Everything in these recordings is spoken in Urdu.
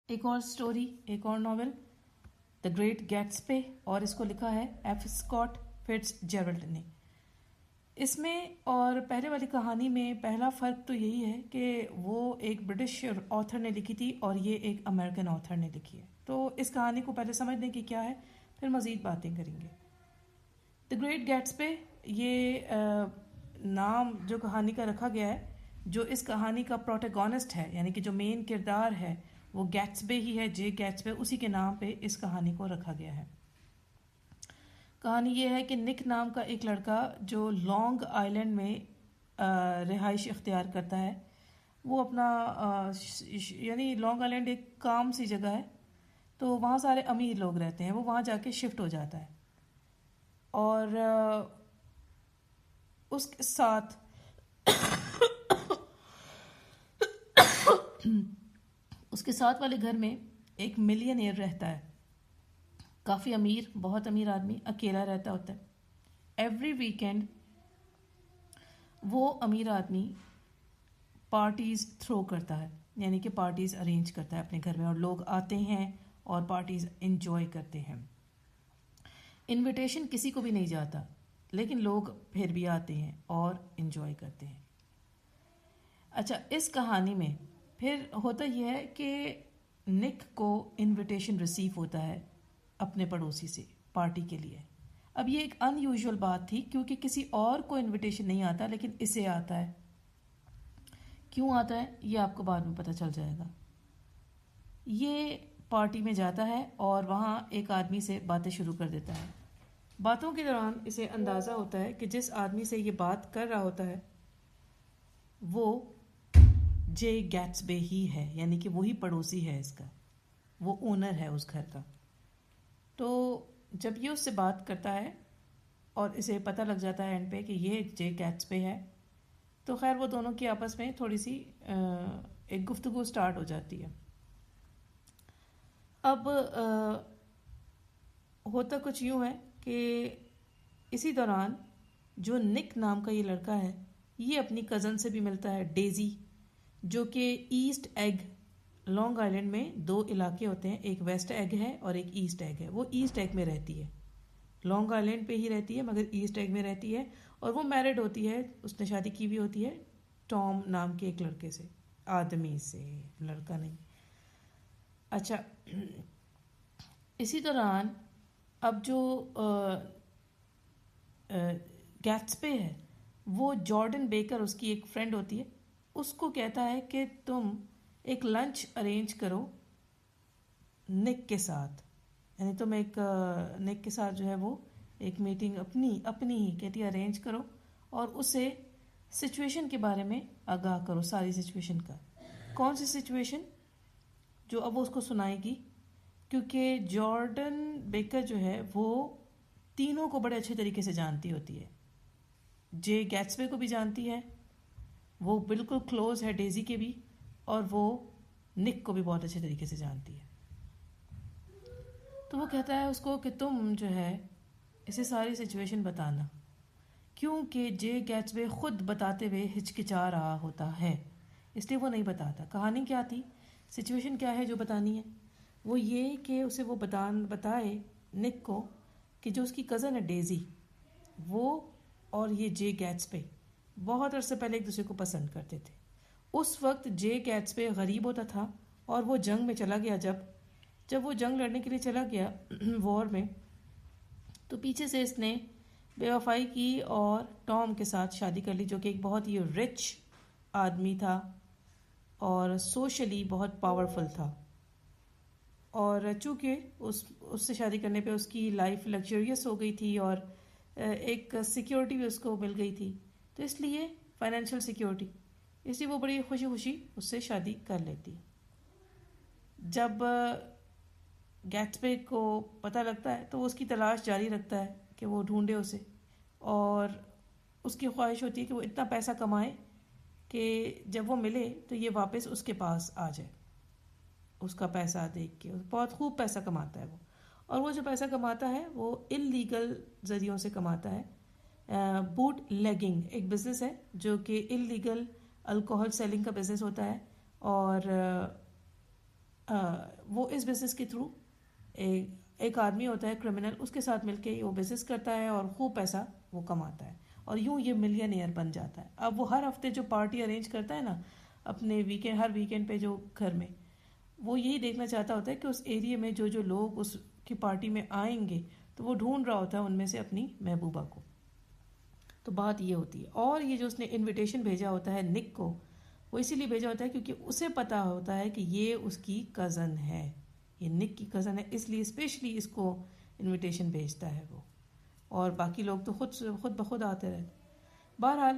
ایک اور سٹوری، ایک اور ناول، دا گریٹ گیٹسبے، اور اس کو لکھا ہے ایف اسکاٹ فٹز جیرلڈ نے. اس میں اور پہلے والی کہانی میں پہلا فرق تو یہی ہے کہ وہ ایک برٹش آتھر نے لکھی تھی اور یہ ایک امریکن آتھر نے لکھی ہے. تو اس کہانی کو پہلے سمجھنے کی کیا ہے، پھر مزید باتیں کریں گے. دا گریٹ گیٹسبے، یہ نام جو کہانی کا رکھا گیا ہے، جو اس کہانی کا پروٹیگونسٹ ہے، یعنی کہ جو مین کردار ہے وہ گیٹسبے ہی ہے. جے گیٹسبے، اسی کے نام پہ اس کہانی کو رکھا گیا ہے. کہانی یہ ہے کہ نک نام کا ایک لڑکا جو لانگ آئلینڈ میں رہائش اختیار کرتا ہے، وہ اپنا یعنی لانگ آئلینڈ ایک کام سی جگہ ہے، تو وہاں سارے امیر لوگ رہتے ہیں. وہ وہاں جا کے شفٹ ہو جاتا ہے اور اس کے ساتھ اس کے ساتھ والے گھر میں ایک ملینئر رہتا ہے، کافی امیر، بہت امیر آدمی، اکیلا رہتا ہوتا ہے. ایوری ویکینڈ وہ امیر آدمی پارٹیز تھرو کرتا ہے، یعنی کہ پارٹیز ارینج کرتا ہے اپنے گھر میں، اور لوگ آتے ہیں اور پارٹیز انجوائے کرتے ہیں. انویٹیشن کسی کو بھی نہیں جاتا، لیکن لوگ پھر بھی آتے ہیں اور انجوائے کرتے ہیں. اچھا، اس کہانی میں پھر ہوتا یہ ہے کہ نک کو انویٹیشن ریسیو ہوتا ہے اپنے پڑوسی سے پارٹی کے لیے. اب یہ ایک ان یوزول بات تھی، کیونکہ کسی اور کو انویٹیشن نہیں آتا لیکن اسے آتا ہے. کیوں آتا ہے یہ آپ کو بعد میں پتہ چل جائے گا. یہ پارٹی میں جاتا ہے اور وہاں ایک آدمی سے باتیں شروع کر دیتا ہے. باتوں کے دوران اسے اندازہ ہوتا ہے کہ جس آدمی سے یہ بات کر رہا ہوتا ہے وہ جے گیٹسبے ہی ہے، یعنی کہ وہی پڑوسی ہے اس کا، وہ اونر ہے اس گھر کا. تو جب یہ اس سے بات کرتا ہے اور اسے پتہ لگ جاتا ہے اینڈ پہ کہ یہ جے گیٹسبے ہے، تو خیر وہ دونوں کی آپس میں تھوڑی سی ایک گفتگو سٹارٹ ہو جاتی ہے. اب ہوتا کچھ یوں ہے کہ اسی دوران جو نک نام کا یہ لڑکا ہے، یہ اپنی کزن سے بھی ملتا ہے، ڈیزی، جو کہ ایسٹ ایگ، لانگ آئلینڈ میں دو علاقے ہوتے ہیں، ایک ویسٹ ایگ ہے اور ایک ایسٹ ایگ ہے. وہ ایسٹ ایگ میں رہتی ہے، لانگ آئلینڈ پہ ہی رہتی ہے مگر ایسٹ ایگ میں رہتی ہے، اور وہ میرڈ ہوتی ہے، اس نے شادی کی بھی ہوتی ہے ٹام نام کے ایک لڑکے سے، آدمی سے، لڑکا نہیں. اچھا، اسی دوران اب جو گیٹسبے ہے، وہ جارڈن بیکر، اس کی ایک فرینڈ ہوتی ہے، اس کو کہتا ہے کہ تم ایک لنچ ارینج کرو نک کے ساتھ، یعنی تم ایک نک کے ساتھ جو ہے وہ ایک میٹنگ اپنی ہی کہتی ہے ارینج کرو، اور اسے سچویشن کے بارے میں آگاہ کرو، ساری سچویشن کا. کون سی سچویشن؟ جو اب وہ اس کو سنائے گی، کیونکہ جارڈن بیکر جو ہے وہ تینوں کو بڑے اچھے طریقے سے جانتی ہوتی ہے. جے گیٹسبے کو بھی جانتی ہے، وہ بالکل کلوز ہے ڈیزی کے بھی، اور وہ نک کو بھی بہت اچھے طریقے سے جانتی ہے. تو وہ کہتا ہے اس کو کہ تم جو ہے اسے ساری سچویشن بتانا، کیونکہ جے گیٹسبے خود بتاتے ہوئے ہچکچا رہا ہوتا ہے، اس لیے وہ نہیں بتاتا. کہانی کیا تھی، سچویشن کیا ہے جو بتانی ہے؟ وہ یہ کہ اسے وہ بتائے نک کو کہ جو اس کی کزن ہے ڈیزی، وہ اور یہ جے گیٹسبے بہت عرصے پہلے ایک دوسرے کو پسند کرتے تھے. اس وقت جے گیٹسبے غریب ہوتا تھا اور وہ جنگ میں چلا گیا. جب وہ جنگ لڑنے کے لیے چلا گیا وار میں، تو پیچھے سے اس نے بے وفائی کی اور ٹام کے ساتھ شادی کر لی، جو کہ ایک بہت ہی رچ آدمی تھا اور سوشلی بہت پاورفل تھا. اور چونکہ اس سے شادی کرنے پہ اس کی لائف لگژریس ہو گئی تھی اور ایک سیکیورٹی بھی اس کو مل گئی تھی، تو اس لیے فائنینشیل سیکیورٹی، اس لیے وہ بڑی خوشی خوشی اس سے شادی کر لیتی. جب گیٹسبے کو پتہ لگتا ہے تو وہ اس کی تلاش جاری رکھتا ہے کہ وہ ڈھونڈے اسے، اور اس کی خواہش ہوتی ہے کہ وہ اتنا پیسہ کمائے کہ جب وہ ملے تو یہ واپس اس کے پاس آ جائے. اس کا پیسہ دیکھ کے بہت خوب پیسہ کماتا ہے وہ، اور وہ جو پیسہ کماتا ہے وہ انلیگل ذریعوں سے کماتا ہے. بوٹ لیگنگ ایک بزنس ہے جو کہ انلیگل الکوہل سیلنگ کا بزنس ہوتا ہے، اور وہ اس بزنس کے تھرو ایک آدمی ہوتا ہے کرمنل، اس کے ساتھ مل کے وہ بزنس کرتا ہے اور خوب پیسہ وہ کماتا ہے اور یوں یہ ملینئر بن جاتا ہے. اب وہ ہر ہفتے جو پارٹی ارینج کرتا ہے نا اپنے ویکینڈ، ہر ویکینڈ پہ جو گھر میں، وہ یہی دیکھنا چاہتا ہوتا ہے کہ اس ایریے میں جو لوگ اس کی پارٹی میں آئیں گے تو وہ ڈھونڈ رہا ہوتا ہے ان میں سے اپنی محبوبہ کو. تو بات یہ ہوتی ہے. اور یہ جو اس نے انویٹیشن بھیجا ہوتا ہے نک کو، وہ اسی لیے بھیجا ہوتا ہے کیونکہ اسے پتا ہوتا ہے کہ یہ اس کی کزن ہے، یہ نک کی کزن ہے، اس لیے اسپیشلی اس کو انویٹیشن بھیجتا ہے وہ. اور باقی لوگ تو خود بخود آتے رہتے. بہرحال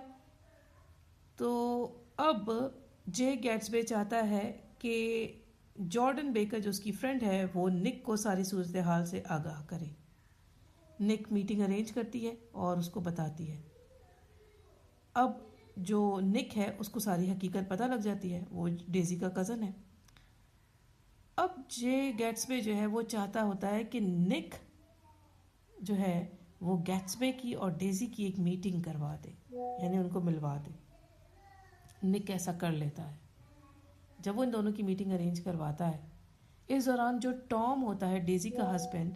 تو اب جے گیٹسبے چاہتا ہے کہ جارڈن بیکر جو اس کی فرینڈ ہے وہ نک کو ساری صورتحال سے آگاہ کرے. نک میٹنگ ارینج کرتی ہے اور اس کو بتاتی ہے. اب جو نک ہے اس کو ساری حقیقت پتہ لگ جاتی ہے، وہ ڈیزی کا کزن ہے. اب جے گیٹسبے جو ہے وہ چاہتا ہوتا ہے کہ نک جو ہے وہ گیٹسبے کی اور ڈیزی کی ایک میٹنگ کروا دے، یعنی ان کو ملوا دے. نک ایسا کر لیتا ہے. جب وہ ان دونوں کی میٹنگ ارینج کرواتا ہے، اس دوران جو ٹام ہوتا ہے ڈیزی کا ہسبینڈ،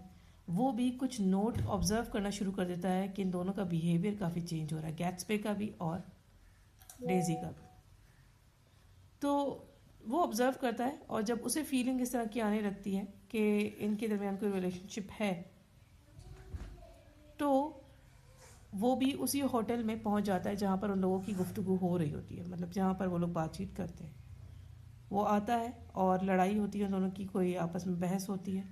وہ بھی کچھ نوٹ آبزرو کرنا شروع کر دیتا ہے کہ ان دونوں کا بیہیویئر کافی چینج ہو رہا ہے، گیٹسبے کا بھی اور ڈیزی کا بھی. تو وہ آبزرو کرتا ہے اور جب اسے فیلنگ اس طرح کی آنے لگتی ہے کہ ان کے درمیان کوئی ریلیشن شپ ہے، تو وہ بھی اسی ہوٹل میں پہنچ جاتا ہے جہاں پر ان لوگوں کی گفتگو ہو رہی ہوتی ہے، مطلب جہاں پر وہ لوگ بات چیت کرتے ہیں. وہ آتا ہے اور لڑائی ہوتی ہے، ان دونوں کی کوئی آپس میں بحث ہوتی ہے.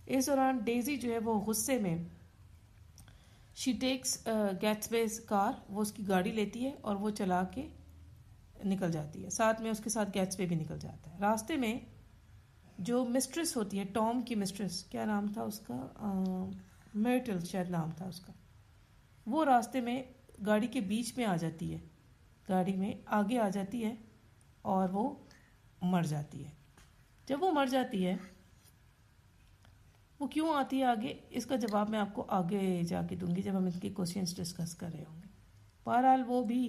اس دوران ڈیزی جو ہے وہ غصے میں شی ٹیکس گیٹسبیز کار، وہ اس کی گاڑی لیتی ہے اور وہ چلا کے نکل جاتی ہے. ساتھ میں اس کے ساتھ گیٹسبے بھی نکل جاتا ہے. راستے میں جو مسٹریس ہوتی ہے، ٹام کی مسٹریس، کیا نام تھا اس کا، میرٹل شاید نام تھا اس کا، وہ راستے میں گاڑی کے بیچ میں آ جاتی ہے، گاڑی میں آگے آ جاتی ہے اور وہ مر جاتی ہے. جب وہ مر جاتی ہے، وہ کیوں آتی ہے آگے، اس کا جواب میں آپ کو آگے جا کے دوں گی جب ہم ان کے کوشچنس ڈسکس کر رہے ہوں گے. بہرحال وہ بھی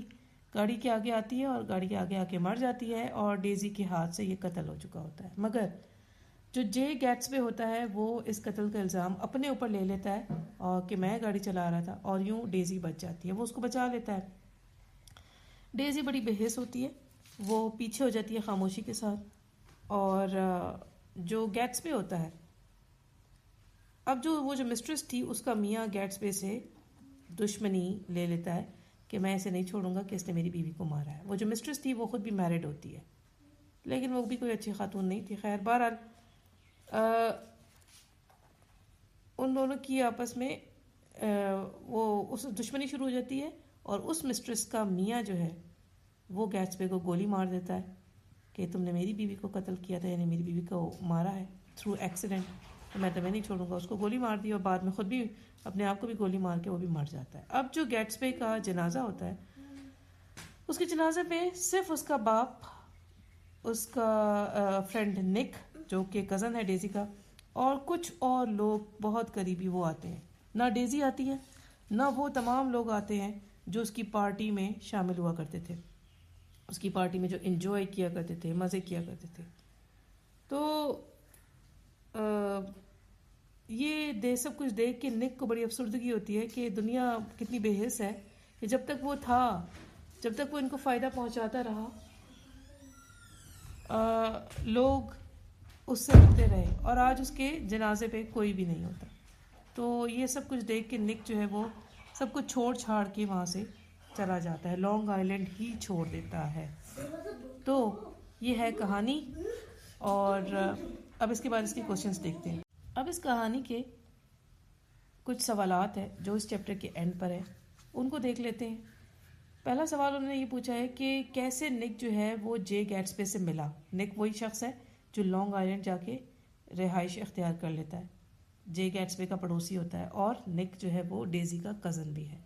گاڑی کے آگے آتی ہے اور گاڑی کے آگے آ کے مر جاتی ہے اور ڈیزی کے ہاتھ سے یہ قتل ہو چکا ہوتا ہے. مگر جو جے گیٹسبے ہوتا ہے وہ اس قتل کا الزام اپنے اوپر لے لیتا ہے اور کہ میں گاڑی چلا رہا تھا، اور یوں ڈیزی بچ جاتی ہے، وہ اس کو بچا لیتا ہے. ڈیزی بڑی بے حس ہوتی ہے، وہ پیچھے ہو جاتی ہے خاموشی کے ساتھ. اور جو گیٹسبے ہوتا ہے، اب وہ جو مسٹریس تھی اس کا میاں گیٹسبے سے دشمنی لے لیتا ہے کہ میں اسے نہیں چھوڑوں گا کہ اس نے میری بیوی کو مارا ہے. وہ جو مسٹریس تھی وہ خود بھی میرڈ ہوتی ہے، لیکن وہ بھی کوئی اچھی خاتون نہیں تھی. خیر بہرحال ان دونوں کی آپس میں وہ اس دشمنی شروع ہو جاتی ہے اور اس مسٹریس کا میاں جو ہے وہ گیٹسبے کو گولی مار دیتا ہے کہ تم نے میری بیوی کو قتل کیا تھا، یعنی میری بیوی کو مارا ہے تھرو ایکسیڈنٹ، تو میں تمہیں نہیں چھوڑوں گا. اس کو گولی مار دی اور بعد میں خود بھی اپنے آپ کو بھی گولی مار کے وہ بھی مر جاتا ہے. اب جو گیٹسبے کا جنازہ ہوتا ہے، اس کے جنازے پہ صرف اس کا باپ، اس کا فرینڈ نک جو کہ کزن ہے ڈیزی کا، اور کچھ اور لوگ بہت قریبی وہ آتے ہیں. نہ ڈیزی آتی ہے، نہ وہ تمام لوگ آتے ہیں جو اس کی پارٹی میں شامل ہوا کرتے تھے، اس کی پارٹی میں جو انجوائے کیا کرتے تھے، مزے کیا کرتے تھے. تو یہ سب کچھ دیکھ کے نک کو بڑی افسردگی ہوتی ہے کہ دنیا کتنی بے حس ہے کہ جب تک وہ تھا، جب تک وہ ان کو فائدہ پہنچاتا رہا، لوگ اس سے ملتے رہے، اور آج اس کے جنازے پہ کوئی بھی نہیں ہوتا. تو یہ سب کچھ دیکھ کے نک جو ہے وہ سب کچھ چھوڑ چھاڑ کے وہاں سے چلا جاتا ہے، لانگ آئیلینڈ ہی چھوڑ دیتا ہے. تو یہ ہے کہانی، اور اب اس کے بعد اس کے کوشچنس دیکھتے ہیں. اب اس کہانی کے کچھ سوالات ہیں جو اس چیپٹر کے اینڈ پر ہیں، ان کو دیکھ لیتے ہیں. پہلا سوال انہوں نے یہ پوچھا ہے کہ کیسے نک جو ہے وہ جے گیٹسبے سے ملا. نک وہی شخص ہے جو لانگ آئیلینڈ جا کے رہائش اختیار کر لیتا ہے، جے گیٹسبے کا پڑوسی ہوتا ہے، اور نک جو ہے وہ ڈیزی کا کزن بھی ہے.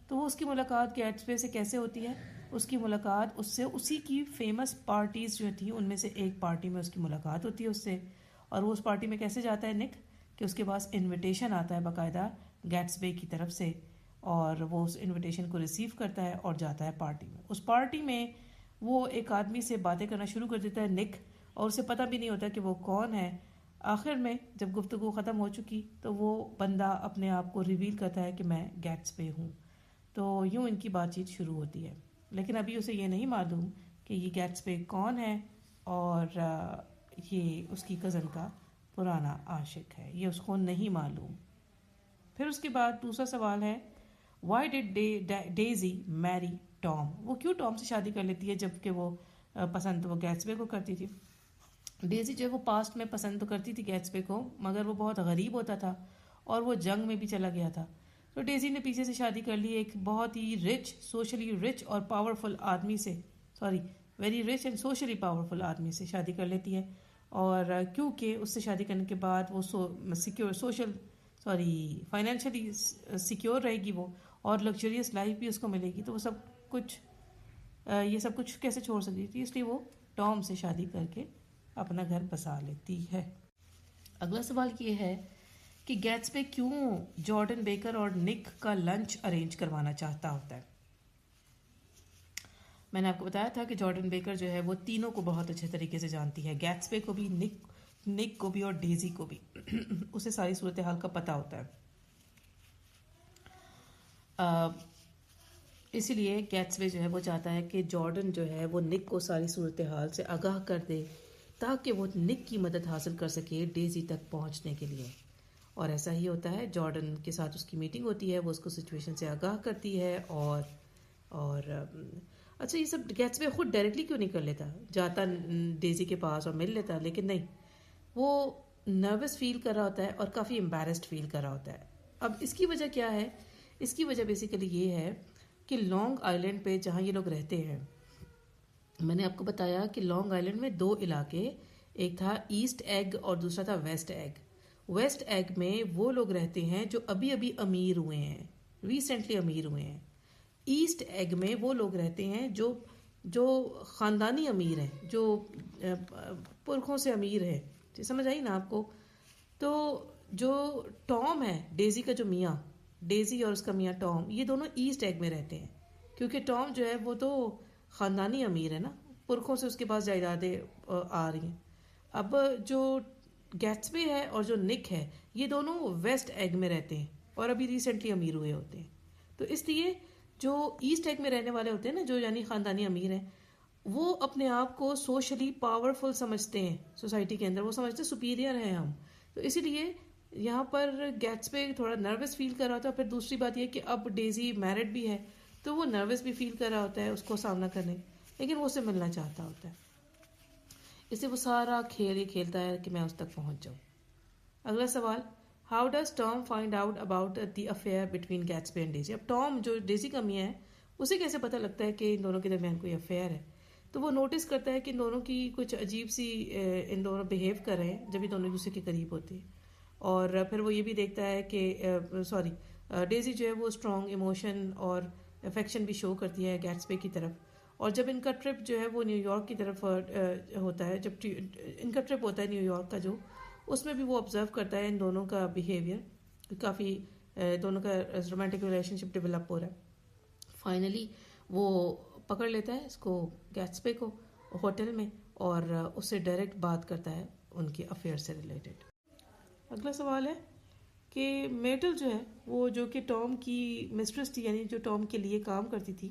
تو وہ اس کی ملاقات گیٹسبے سے کیسے ہوتی ہے؟ اس کی ملاقات اس سے اسی کی فیمس پارٹیز جو تھیں ان میں سے ایک پارٹی میں اس کی ملاقات ہوتی ہے اس سے. اور وہ اس پارٹی میں کیسے جاتا ہے نک، کہ اس کے پاس انویٹیشن آتا ہے باقاعدہ گیٹسبے کی طرف سے، اور وہ اس انویٹیشن کو ریسیو کرتا ہے اور جاتا ہے پارٹی میں. اس پارٹی میں وہ ایک آدمی سے باتیں کرنا شروع کر دیتا ہے نک، اور اسے پتہ بھی نہیں ہوتا کہ وہ کون ہے. آخر میں جب گفتگو ختم ہو چکی تو وہ بندہ اپنے آپ کو ریویل کرتا ہے کہ میں گیٹسبے ہوں. تو یوں ان کی بات چیت شروع ہوتی ہے. لیکن ابھی اسے یہ نہیں معلوم کہ یہ گیٹسبے کون ہے اور یہ اس کی کزن کا پرانا عاشق ہے. یہ اس کو نہیں معلوم. پھر اس کے بعد دوسرا سوال ہے وائی ڈڈ ڈیزی میری ٹام. وہ کیوں ٹام سے شادی کر لیتی ہے جب کہ وہ پسند وہ گیٹسبے کو کرتی تھی. ڈیزی جو ہے وہ پاسٹ میں پسند تو کرتی تھی گیٹسبے کو مگر وہ بہت غریب ہوتا تھا اور وہ جنگ میں بھی چلا گیا تھا. تو ڈیزی نے پیچھے سے شادی کر لی ایک بہت ہی رچ سوشلی رچ اور پاورفل آدمی سے. Very rich and socially powerful آدمی سے شادی کر لیتی ہے. اور کیونکہ اس سے شادی کرنے کے بعد وہ فائنینشلی سیکیور رہے گی وہ اور لگژریس لائف بھی اس کو ملے گی. تو وہ یہ سب کچھ کیسے چھوڑ سکتی تھی. اس لیے وہ ٹام سے شادی کر کے اپنا گھر بسا لیتی ہے. اگلا سوال یہ ہے کہ گیٹسبے کیوں جارڈن بیکر اور نک کا لنچ ارینج کروانا چاہتا ہوتا ہے. میں نے آپ کو بتایا تھا کہ جارڈن بیکر جو ہے وہ تینوں کو بہت اچھے طریقے سے جانتی ہے. گیٹسبے کو بھی, نک کو بھی اور ڈیزی کو بھی. اسے ساری صورتحال کا پتہ ہوتا ہے. اسی لیے گیٹسبے جو ہے وہ چاہتا ہے کہ جارڈن جو ہے وہ نک کو ساری صورتحال سے آگاہ کر دے تاکہ وہ نک کی مدد حاصل کر سکے ڈیزی تک پہنچنے کے لیے. اور ایسا ہی ہوتا ہے. جارڈن کے ساتھ اس کی میٹنگ ہوتی ہے, وہ اس کو سچویشن سے آگاہ کرتی ہے اور اچھا یہ سب گیٹسبے خود ڈائریکٹلی کیوں نہیں کر لیتا, جاتا ڈیزی کے پاس اور مل لیتا. لیکن نہیں, وہ نروس فیل کر رہا ہوتا ہے اور کافی امبیرسڈ فیل کر رہا ہوتا ہے. اب اس کی وجہ کیا ہے؟ اس کی وجہ بیسیکلی یہ ہے کہ لانگ آئلینڈ پہ جہاں یہ لوگ رہتے ہیں, میں نے آپ کو بتایا کہ لانگ آئلینڈ میں 2 علاقے, ایک تھا ایسٹ ایگ اور دوسرا تھا ویسٹ ایگ. ویسٹ ایگ میں وہ لوگ رہتے ہیں جو ابھی ابھی امیر ہوئے ہیں, ریسنٹلی امیر ہوئے ہیں. ایسٹ ایگ میں وہ لوگ رہتے ہیں جو خاندانی امیر ہیں, جو پرکھوں سے امیر ہیں. سمجھ آئی نا آپ کو؟ تو جو ٹام ہے, ڈیزی کا جو میاں, ڈیزی اور اس کا میاں ٹام, یہ دونوں ایسٹ ایگ میں رہتے ہیں کیونکہ ٹام جو ہے وہ تو خاندانی امیر ہے نا, پرکھوں سے اس کے پاس جائیدادیں آ رہی ہیں. اب جو گیٹسبے ہے اور جو نک ہے یہ دونوں ویسٹ ایگ میں رہتے ہیں اور ابھی ریسنٹلی امیر ہوئے ہوتے ہیں. تو اس لیے جو ایسٹ ایگ میں رہنے والے ہوتے ہیں نا, جو یعنی خاندانی امیر ہیں, وہ اپنے آپ کو سوشلی پاورفل سمجھتے ہیں سوسائٹی کے اندر. وہ سمجھتے ہیں سپیریئر ہیں ہم. تو اسی لیے یہاں پر گیٹسبے تھوڑا نروس فیل کر رہا ہوتا ہے. پھر دوسری بات یہ کہ اب ڈیزی میرڈ بھی ہے تو وہ نروس بھی فیل کر رہا ہوتا ہے اس کو سامنا کرنے, لیکن وہ اسے ملنا چاہتا ہوتا ہے. اس سے وہ سارا کھیل ہی کھیلتا ہے کہ میں اس تک پہنچ جاؤں. اگلا سوال, how does Tom find out about the affair between Gatsby and Daisy. اب ٹام جو ڈیزی کا میاں ہے اسے کیسے پتہ لگتا ہے کہ ان دونوں کے درمیان کوئی افیئر ہے؟ تو وہ نوٹس کرتا ہے کہ ان دونوں کی کچھ عجیب سی ان دونوں بہیو کر رہے ہیں جب یہ دونوں دوسرے کے قریب ہوتے ہیں. اور پھر وہ یہ بھی دیکھتا ہے کہ ڈیزی جو ہے وہ اسٹرانگ ایموشن اور افیکشن بھی شو کرتی ہے گیٹسبے کی طرف. اور جب ان کا ٹرپ جو ہے وہ نیو یارک کی طرف ہوتا ہے, جب ان کا ٹرپ ہوتا ہے نیو یارک کا جو, اس میں بھی وہ آبزرو کرتا ہے ان دونوں کا بیہیویئر, کافی دونوں کا رومانٹک ریلیشن شپ ڈیولپ ہو رہا ہے. فائنلی وہ پکڑ لیتا ہے اس کو گیٹسبے کو ہوٹل میں اور اس سے ڈائریکٹ بات کرتا ہے ان کے افیئر سے ریلیٹڈ. اگلا سوال ہے کہ میٹل جو ہے وہ جو کہ ٹام کی مسٹریس تھی, یعنی جو ٹام کے لیے کام کرتی تھی,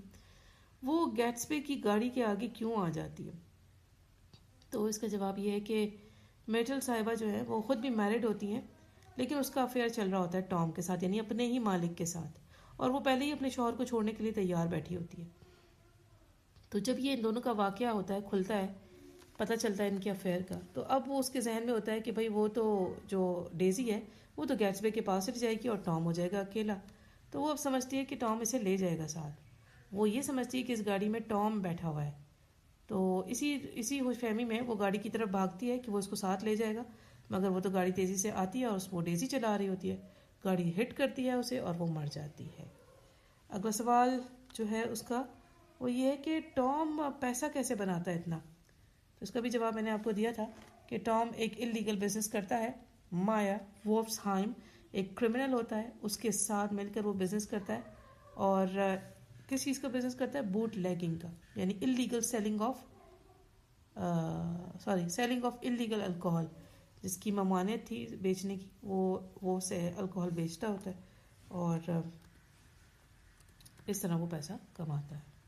وہ گیٹسبے کی گاڑی کے آگے کیوں آ جاتی ہے؟ تو اس کا جواب یہ ہے کہ میٹل صاحبہ جو ہے وہ خود بھی میرڈ ہوتی ہیں لیکن اس کا افیئر چل رہا ہوتا ہے ٹام کے ساتھ, یعنی اپنے ہی مالک کے ساتھ, اور وہ پہلے ہی اپنے شوہر کو چھوڑنے کے لیے تیار بیٹھی ہوتی ہے. تو جب یہ ان دونوں کا واقعہ ہوتا ہے, کھلتا ہے, پتہ چلتا ہے ان کے افیئر کا, تو اب وہ اس کے ذہن میں ہوتا ہے کہ بھائی وہ تو جو ڈیزی ہے وہ تو گیٹسبے کے پاس رہ جائے گی اور ٹام ہو جائے گا اکیلا. تو وہ اب سمجھتی ہے کہ ٹام اسے لے جائے گا ساتھ. وہ یہ سمجھتی ہے کہ اس گاڑی میں ٹام بیٹھا ہوا ہے. تو اسی ہوش فہمی میں وہ گاڑی کی طرف بھاگتی ہے کہ وہ اس کو ساتھ لے جائے گا, مگر وہ تو گاڑی تیزی سے آتی ہے اور وہ ڈیزی چلا رہی ہوتی ہے, گاڑی ہٹ کرتی ہے اسے اور وہ مر جاتی ہے. اگلا سوال جو ہے اس کا وہ یہ ہے کہ ٹام پیسہ کیسے بناتا ہے اتنا؟ تو اس کا بھی جواب میں نے آپ کو دیا تھا کہ ٹام ایک انلیگل بزنس کرتا ہے. مایا وولفسہائم ایک کرمنل ہوتا ہے, اس کے ساتھ مل کر وہ بزنس کرتا ہے. اور کس چیز کا بزنس کرتا ہے؟ بوٹ لیگنگ کا, یعنی illegal selling of selling of illegal alcohol, جس کی ممانعت تھی بیچنے کی، وہ سے الکوہول بیچتا ہوتا ہے اور اس طرح وہ پیسہ کماتا ہے.